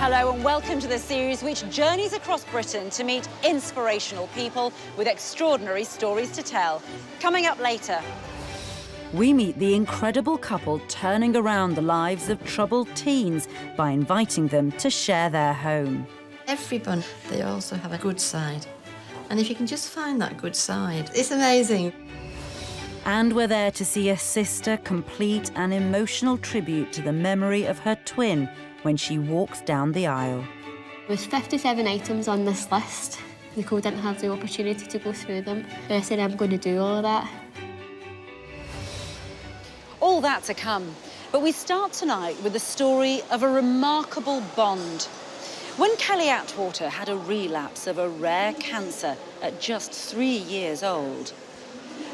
Hello and welcome to the series which journeys across Britain to meet inspirational people with extraordinary stories to tell. Coming up later. We meet the incredible couple turning around the lives of troubled teens by inviting them to share their home. Everyone, they also have a good side. And if you can just find that good side, it's amazing. And we're there to see a sister complete an emotional tribute to the memory of her twin when she walks down the aisle. With 57 items on this list, Nicole didn't have the opportunity to go through them. I said, I'm going to do all of that. All that to come. But we start tonight with the story of a remarkable bond. When Kelly Attwater had a relapse of a rare cancer at just 3 years old,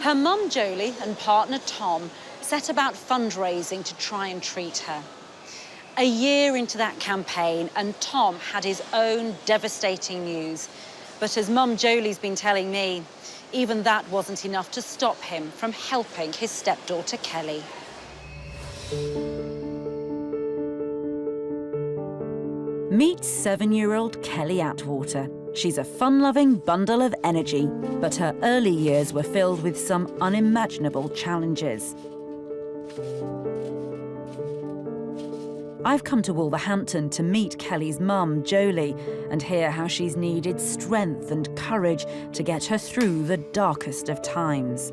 her mum Jolie and partner Tom set about fundraising to try and treat her. A year into that campaign, and Tom had his own devastating news. But as mum Jolie's been telling me, even that wasn't enough to stop him from helping his stepdaughter Kelly. Meet 7-year-old Kelly Attwater. She's a fun-loving bundle of energy, but her early years were filled with some unimaginable challenges. I've come to Wolverhampton to meet Kelly's mum, Jolie, and hear how she's needed strength and courage to get her through the darkest of times.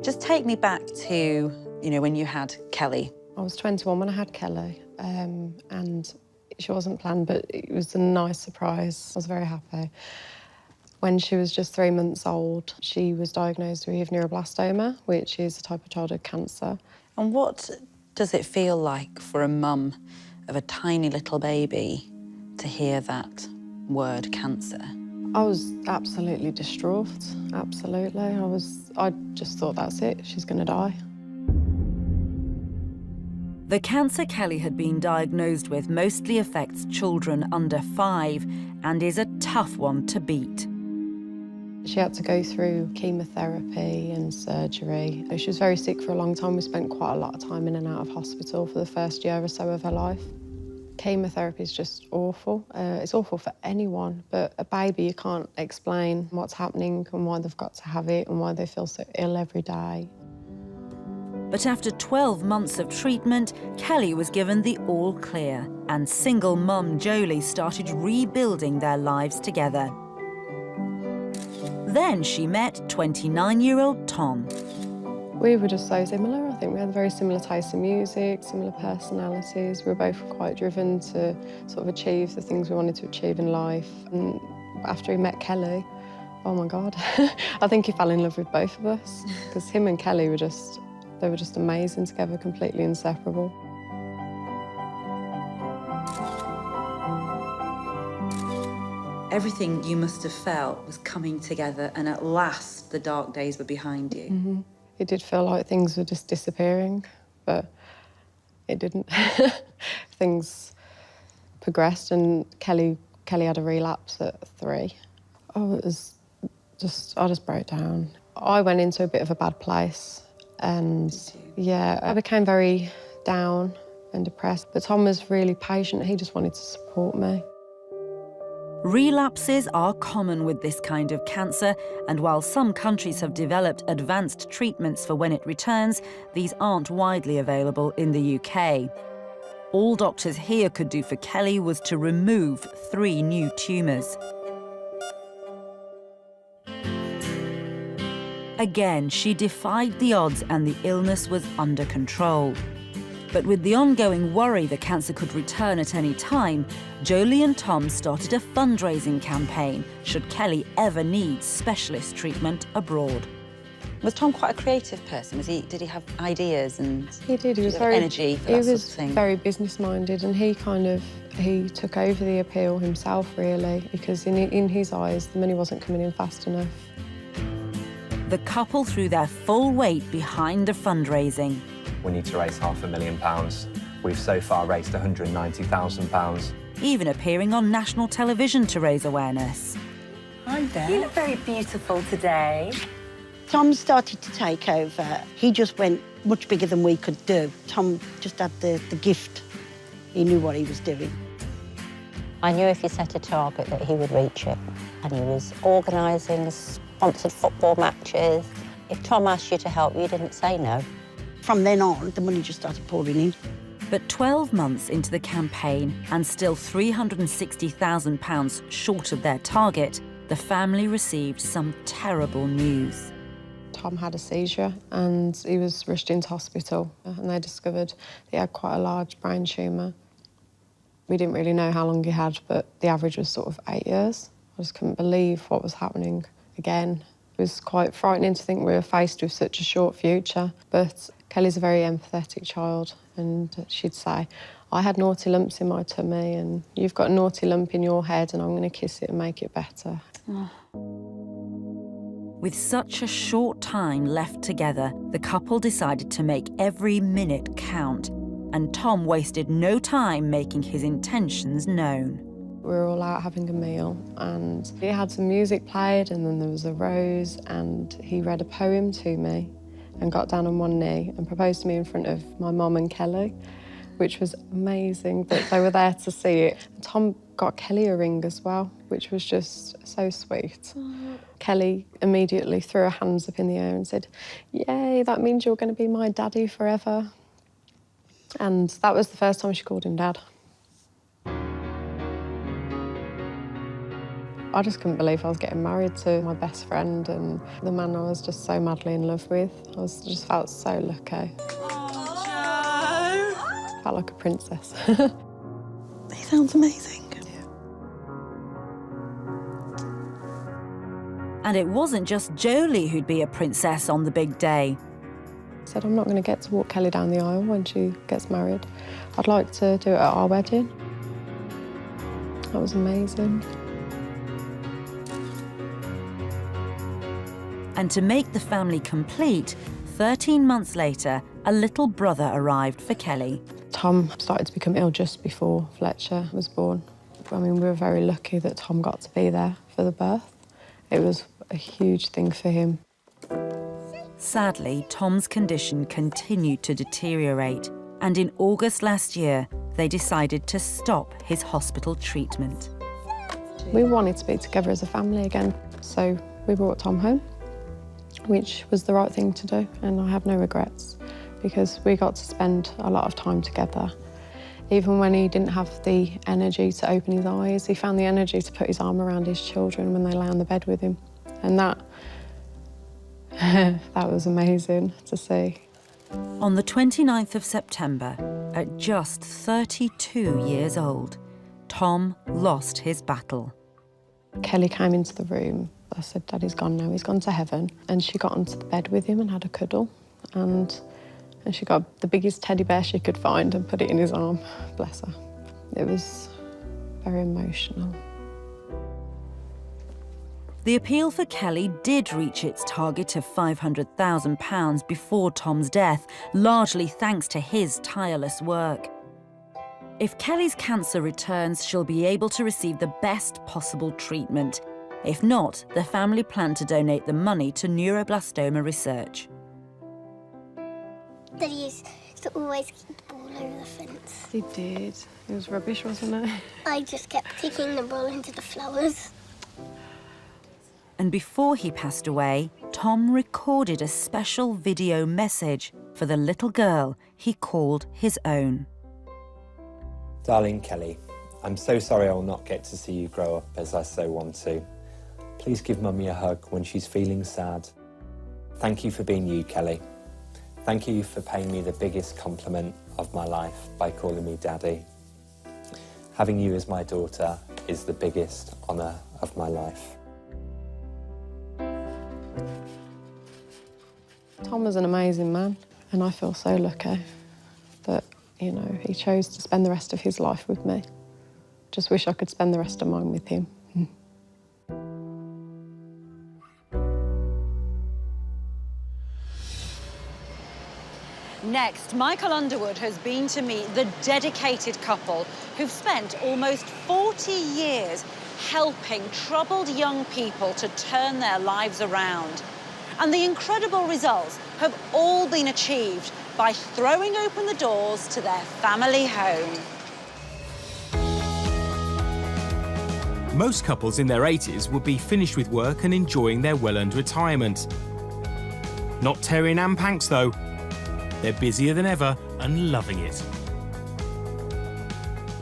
Just take me back to, when you had Kelly. I was 21 when I had Kelly, and she wasn't planned, but it was a nice surprise. I was very happy. When she was just 3 months old, she was diagnosed with neuroblastoma, which is a type of childhood cancer. And what does it feel like for a mum of a tiny little baby to hear that word, cancer? I was absolutely distraught, absolutely. I just thought, that's it, she's going to die. The cancer Kelly had been diagnosed with mostly affects children under 5 and is a tough one to beat. She had to go through chemotherapy and surgery. She was very sick for a long time. We spent quite a lot of time in and out of hospital for the first year or so of her life. Chemotherapy is just awful. It's awful for anyone, but a baby, you can't explain what's happening and why they've got to have it and why they feel so ill every day. But after 12 months of treatment, Kelly was given the all clear, and single mum Jolie started rebuilding their lives together. Then she met 29-year-old Tom. We were just so similar. I think we had very similar tastes in music, similar personalities. We were both quite driven to sort of achieve the things we wanted to achieve in life. And after he met Kelly, oh my God, I think he fell in love with both of us, because him and Kelly were just amazing together, completely inseparable. Everything you must have felt was coming together, and at last the dark days were behind you. Mm-hmm. It did feel like things were just disappearing, but it didn't. Things progressed, and Kelly had a relapse at 3. Oh, it was just, I just broke down. I went into a bit of a bad place, and yeah, I became very down and depressed. But Tom was really patient. He just wanted to support me. Relapses are common with this kind of cancer, and while some countries have developed advanced treatments for when it returns, these aren't widely available in the UK. All doctors here could do for Kelly was to remove 3 new tumours. Again, she defied the odds and the illness was under control. But with the ongoing worry the cancer could return at any time, Jolie and Tom started a fundraising campaign should Kelly ever need specialist treatment abroad. Was Tom quite a creative person? Did he have ideas and he did. He was very energy for that sort of thing? He was very business-minded, and he took over the appeal himself, really, because in his eyes, the money wasn't coming in fast enough. The couple threw their full weight behind the fundraising. We need to raise £500,000. We've so far raised £190,000. Even appearing on national television to raise awareness. Hi there. You look very beautiful today. Tom started to take over. He just went much bigger than we could do. Tom just had the gift. He knew what he was doing. I knew if he set a target that he would reach it. And he was organising sponsored football matches. If Tom asked you to help, you didn't say no. From then on, the money just started pouring in. But 12 months into the campaign and still £360,000 short of their target, the family received some terrible news. Tom had a seizure and he was rushed into hospital and they discovered he had quite a large brain tumour. We didn't really know how long he had, but the average was sort of 8 years. I just couldn't believe what was happening again. It was quite frightening to think we were faced with such a short future, but Kelly's a very empathetic child and she'd say, I had naughty lumps in my tummy and you've got a naughty lump in your head and I'm going to kiss it and make it better. Oh. With such a short time left together, the couple decided to make every minute count, and Tom wasted no time making his intentions known. We were all out having a meal and he had some music played and then there was a rose and he read a poem to me and got down on one knee and proposed to me in front of my mum and Kelly, which was amazing that they were there to see it. Tom got Kelly a ring as well, which was just so sweet. Kelly immediately threw her hands up in the air and said, "Yay, that means you're going to be my daddy forever." And that was the first time she called him Dad. I just couldn't believe I was getting married to my best friend and the man I was just so madly in love with. Just felt so lucky. Oh, felt like a princess. He sounds amazing. And it wasn't just Jolie who'd be a princess on the big day. I said, I'm not going to get to walk Kelly down the aisle when she gets married. I'd like to do it at our wedding. That was amazing. And to make the family complete, 13 months later, a little brother arrived for Kelly. Tom started to become ill just before Fletcher was born. I mean, we were very lucky that Tom got to be there for the birth. It was a huge thing for him. Sadly, Tom's condition continued to deteriorate, and in August last year, they decided to stop his hospital treatment. We wanted to be together as a family again, so we brought Tom home, which was the right thing to do, and I have no regrets because we got to spend a lot of time together. Even when he didn't have the energy to open his eyes, he found the energy to put his arm around his children when they lay on the bed with him. And that was amazing to see. On the 29th of September, at just 32 years old, Tom lost his battle. Kelly came into the room. I said, Daddy's gone now, he's gone to heaven. And she got onto the bed with him and had a cuddle. And she got the biggest teddy bear she could find and put it in his arm. Bless her. It was very emotional. The appeal for Kelly did reach its target of £500,000 before Tom's death, largely thanks to his tireless work. If Kelly's cancer returns, she'll be able to receive the best possible treatment. If not, the family plan to donate the money to neuroblastoma research. Daddy used to always kick the ball over the fence. He did. It was rubbish, wasn't it? I just kept kicking the ball into the flowers. And before he passed away, Tom recorded a special video message for the little girl he called his own. Darling Kelly, I'm so sorry I will not get to see you grow up as I so want to. Please give Mummy a hug when she's feeling sad. Thank you for being you, Kelly. Thank you for paying me the biggest compliment of my life by calling me Daddy. Having you as my daughter is the biggest honour of my life. Tom was an amazing man, and I feel so lucky that, you know, he chose to spend the rest of his life with me. Just wish I could spend the rest of mine with him. Next, Michael Underwood has been to meet the dedicated couple who've spent almost 40 years helping troubled young people to turn their lives around. And the incredible results have all been achieved by throwing open the doors to their family home. Most couples in their 80s would be finished with work and enjoying their well-earned retirement. Not Terry and Ann Panks, though. They're busier than ever and loving it.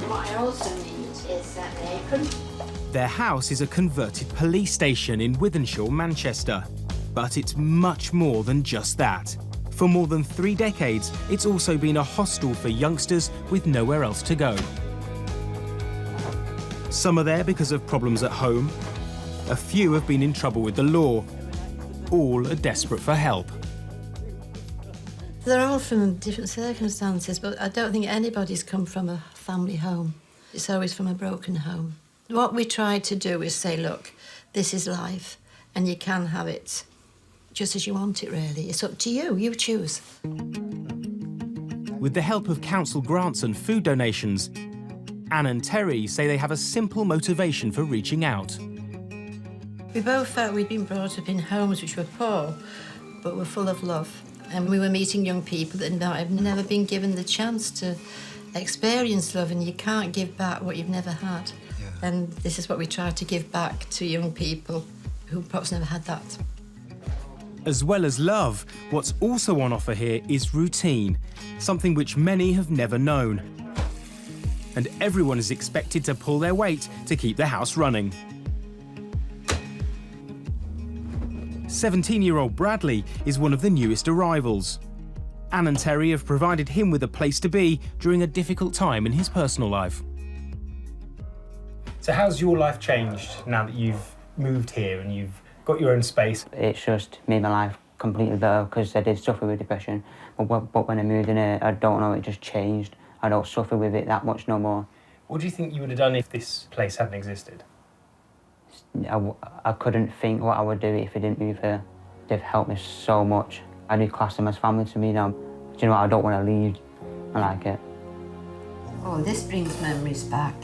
What I also need is an apron. Their house is a converted police station in Wythenshawe, Manchester. But it's much more than just that. For more than 3 decades, it's also been a hostel for youngsters with nowhere else to go. Some are there because of problems at home. A few have been in trouble with the law. All are desperate for help. They're all from different circumstances, but I don't think anybody's come from a family home. It's always from a broken home. What we try to do is say, look, this is life, and you can have it just as you want it, really. It's up to you. You choose. With the help of council grants and food donations, Anne and Terry say they have a simple motivation for reaching out. We both felt we'd been brought up in homes which were poor, but were full of love. And we were meeting young people that have never been given the chance to experience love, and you can't give back what you've never had. Yeah. And this is what we try to give back to young people who perhaps never had that. As well as love, what's also on offer here is routine, something which many have never known. And everyone is expected to pull their weight to keep the house running. 17-year-old Bradley is one of the newest arrivals. Anne and Terry have provided him with a place to be during a difficult time in his personal life. So how's your life changed now that you've moved here and you've got your own space? It's just made my life completely better because I did suffer with depression. But when I moved in here, I don't know, it just changed. I don't suffer with it that much no more. What do you think you would have done if this place hadn't existed? I couldn't think what I would do if I didn't move here. They've helped me so much. I do class them as family to me now. Do you know what? I don't want to leave. I like it. Oh, this brings memories back.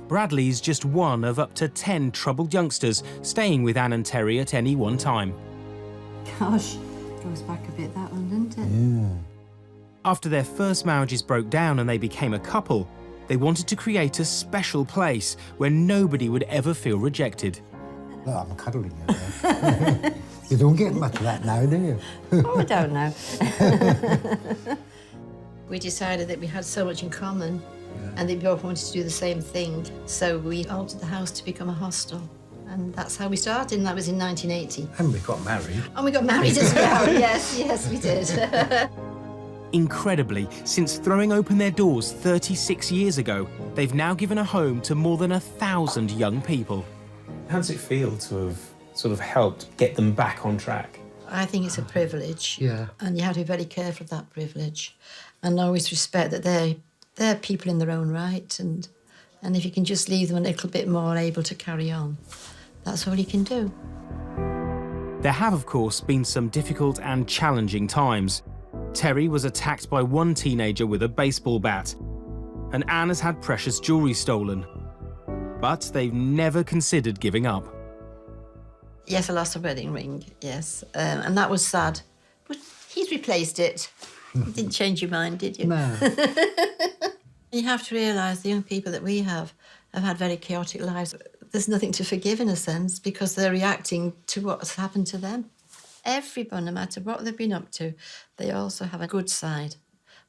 Bradley's just one of up to 10 troubled youngsters staying with Anne and Terry at any one time. Gosh, goes back a bit, that one, doesn't it? Yeah. After their first marriages broke down and they became a couple, they wanted to create a special place where nobody would ever feel rejected. Look, I'm cuddling you there. You don't get much of that now, do you? Oh, I don't know. We decided that we had so much in common and that we both wanted to do the same thing. So we altered the house to become a hostel. And that's how we started, and that was in 1980. And we got married. And we got married as well, yes, we did. Incredibly, since throwing open their doors 36 years ago, they've now given a home to more than 1,000 young people. How does it feel to have sort of helped get them back on track? I think it's a privilege. Yeah. And you have to be very careful of that privilege. And always respect that they're people in their own right. And if you can just leave them a little bit more able to carry on, that's all you can do. There have, of course, been some difficult and challenging times. Terry was attacked by one teenager with a baseball bat, and Anne has had precious jewellery stolen. But they've never considered giving up. Yes, I lost a wedding ring, yes. And that was sad. But he's replaced it. You didn't change your mind, did you? No. You have to realise the young people that we have had very chaotic lives. There's nothing to forgive in a sense because they're reacting to what's happened to them. Everyone, no matter what they've been up to, they also have a good side.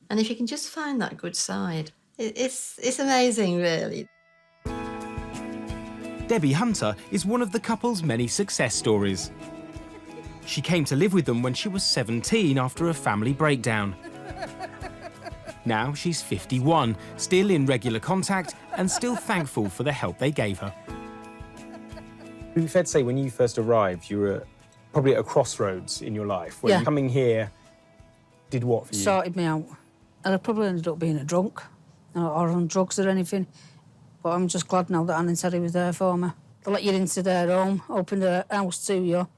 And if you can just find that good side, it's amazing, really. Debbie Hunter is one of the couple's many success stories. She came to live with them when she was 17 after a family breakdown. Now she's 51, still in regular contact and still thankful for the help they gave her. You've had to say when you first arrived, you were probably at a crossroads in your life. When coming here did what for you? Sorted me out. And I probably ended up being a drunk or on drugs or anything. But I'm just glad now that Anne and Terry was there for me. They let you into their home, open the house to you,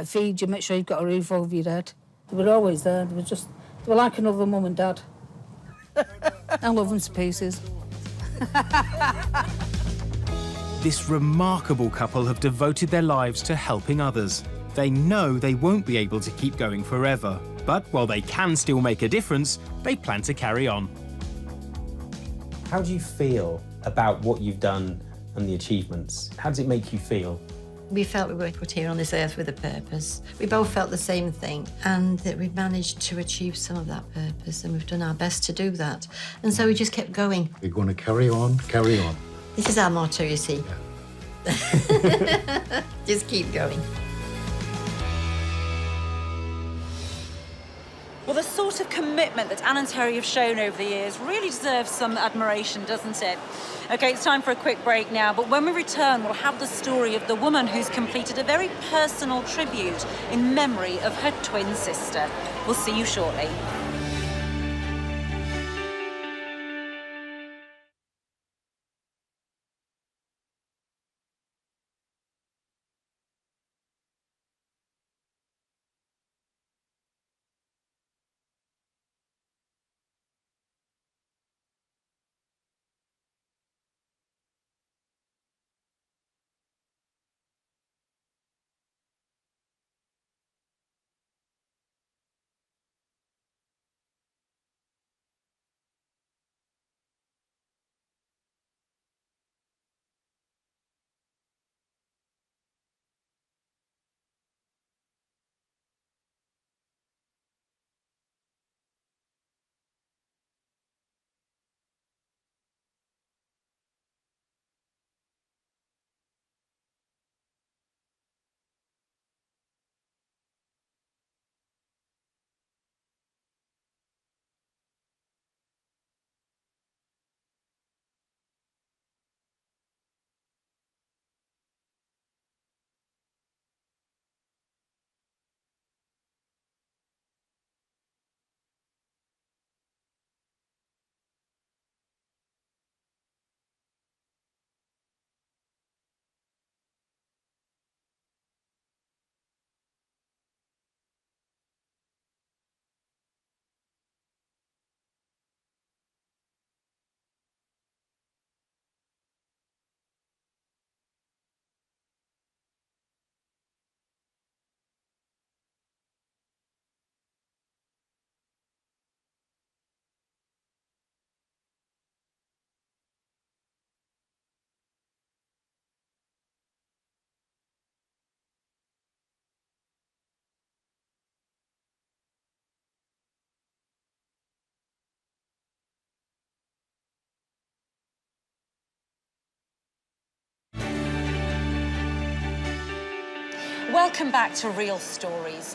feed you, make sure you've got a roof over your head. They were always there. They were like another mum and dad. I love them to pieces. This remarkable couple have devoted their lives to helping others. They know they won't be able to keep going forever, but while they can still make a difference, they plan to carry on. How do you feel about what you've done and the achievements. How does it make you feel? We felt we were put here on this earth with a purpose. We both felt the same thing, and that we've managed to achieve some of that purpose, and we've done our best to do that. And so we just kept going. We're going to carry on, carry on. This is our motto, you see. Just keep going. Well, the sort of commitment that Anne and Terry have shown over the years really deserves some admiration, doesn't it? OK, it's time for a quick break now, but when we return, we'll have the story of the woman who's completed a very personal tribute in memory of her twin sister. We'll see you shortly. Welcome back to Real Stories.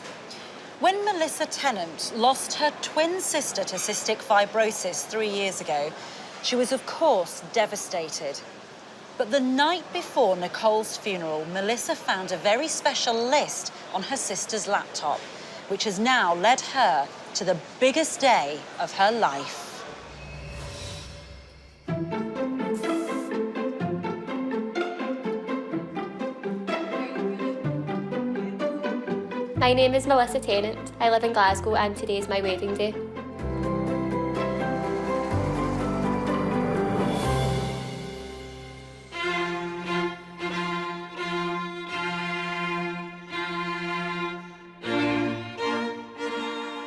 When Melissa Tennant lost her twin sister to cystic fibrosis 3 years ago, she was, of course, devastated. But the night before Nicole's funeral, Melissa found a very special list on her sister's laptop, which has now led her to the biggest day of her life. My name is Melissa Tennant. I live in Glasgow and today is my wedding day.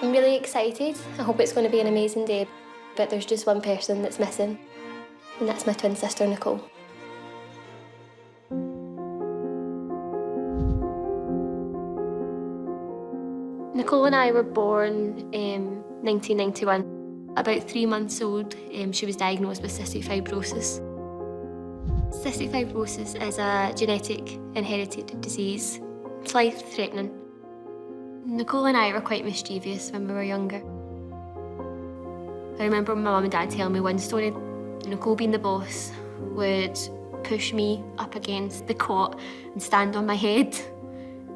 I'm really excited. I hope it's going to be an amazing day, but there's just one person that's missing, and that's my twin sister, Nicole. Nicole and I were born in 1991. About 3 months old, she was diagnosed with cystic fibrosis. Cystic fibrosis is a genetic inherited disease. It's life-threatening. Nicole and I were quite mischievous when we were younger. I remember my mum and dad telling me one story. Nicole, being the boss, would push me up against the cot and stand on my head.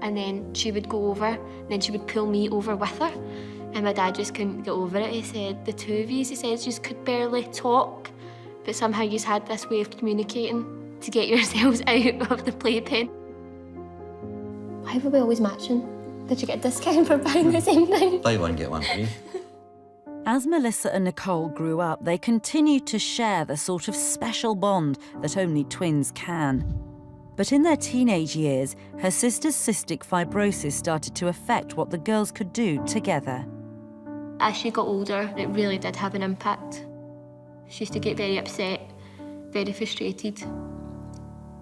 And then she would go over, and then she would pull me over with her. And my dad just couldn't get over it. He said, the two of you, he said, just could barely talk, but somehow you had this way of communicating to get yourselves out of the playpen. Why were we always matching? Did you get a discount for buying the same thing? Buy one, get one free. As Melissa and Nicole grew up, they continued to share the sort of special bond that only twins can. But in their teenage years, her sister's cystic fibrosis started to affect what the girls could do together. As she got older, it really did have an impact. She used to get very upset, very frustrated.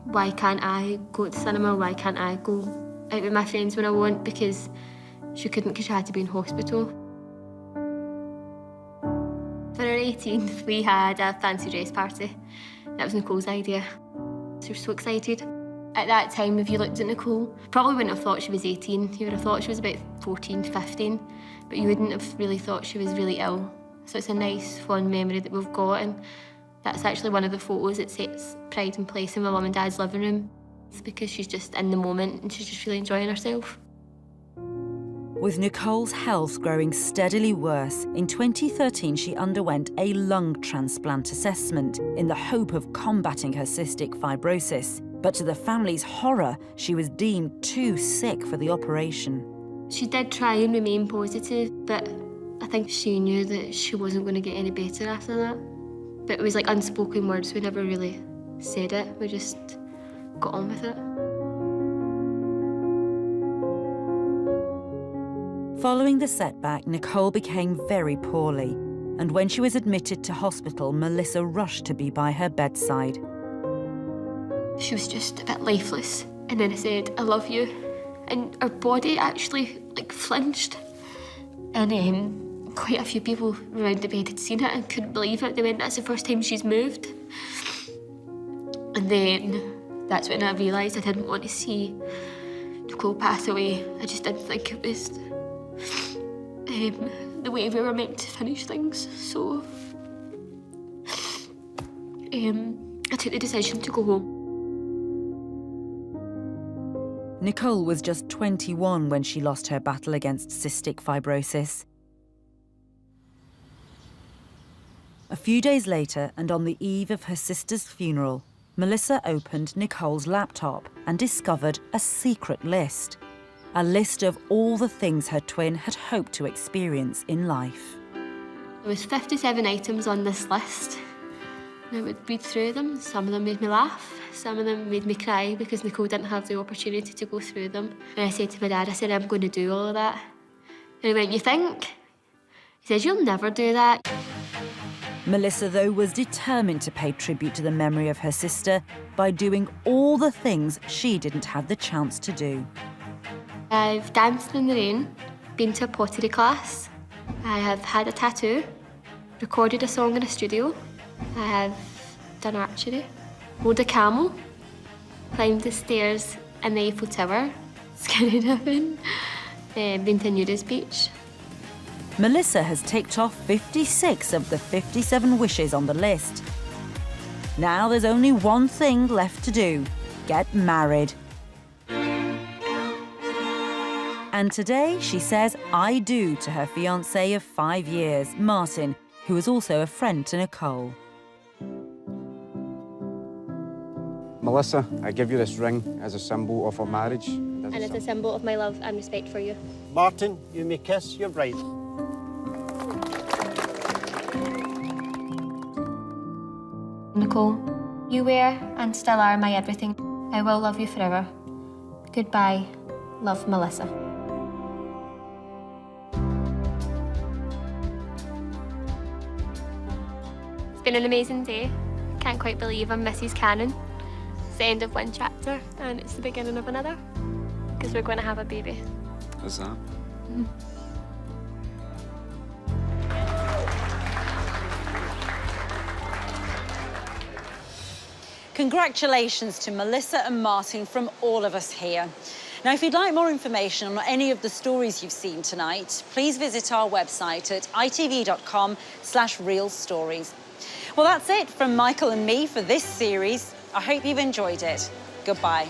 why can't I go to the cinema? Why can't I go out with my friends when I want? Because she couldn't because she had to be in hospital. For her 18th, we had a fancy dress party. That was Nicole's idea. She was so excited. At that time, if you looked at Nicole, probably wouldn't have thought she was 18. You would have thought she was about 14, 15, but you wouldn't have really thought she was really ill. So it's a nice, fond memory that we've got, and that's actually one of the photos that sets pride in place in my mum and dad's living room. It's because she's just in the moment and she's just really enjoying herself. With Nicole's health growing steadily worse, in 2013 she underwent a lung transplant assessment in the hope of combating her cystic fibrosis. But to the family's horror, she was deemed too sick for the operation. She did try and remain positive, but I think she knew that she wasn't going to get any better after that. But it was like unspoken words, we never really said it, we just got on with it. Following the setback, Nicole became very poorly, and when she was admitted to hospital, Melissa rushed to be by her bedside. She was just a bit lifeless, and then I said, "I love you," and her body actually flinched, and quite a few people around the bed had seen it and couldn't believe it. They went, "That's the first time she's moved." And then that's when I realised I didn't want to see Nicole pass away. I just didn't think it was the way we were meant to finish things. So I took the decision to go home. Nicole was just 21 when she lost her battle against cystic fibrosis. A few days later, and on the eve of her sister's funeral, Melissa opened Nicole's laptop and discovered a secret list. A list of all the things her twin had hoped to experience in life. There was 57 items on this list. And I would read through them. Some of them made me laugh. Some of them made me cry because Nicole didn't have the opportunity to go through them. And I said to my dad, I said, "I'm going to do all of that." And he went, "You think?" He said, "You'll never do that." Melissa, though, was determined to pay tribute to the memory of her sister by doing all the things she didn't have the chance to do. I've danced in the rain, been to a pottery class, I have had a tattoo, recorded a song in a studio, I have done archery, rode a camel, climbed the stairs in the Eiffel Tower, skydiving, been to Nudist Beach. Melissa has ticked off 56 of the 57 wishes on the list. Now there's only one thing left to do: get married. And today she says "I do" to her fiancé of 5 years, Martin, who is also a friend to Nicole. Melissa, I give you this ring as a symbol of our marriage. And it's a symbol of my love and respect for you. Martin, you may kiss your bride. Nicole, you were and still are my everything. I will love you forever. Goodbye. Love, Melissa. It's been an amazing day. Can't quite believe I'm Mrs. Cannon. It's the end of one chapter and it's the beginning of another. Because we're going to have a baby. Is that? Mm-hmm. Congratulations to Melissa and Martin from all of us here. Now, if you'd like more information on any of the stories you've seen tonight, please visit our website at itv.com/real stories. Well, that's it from Michael and me for this series. I hope you've enjoyed it. Goodbye.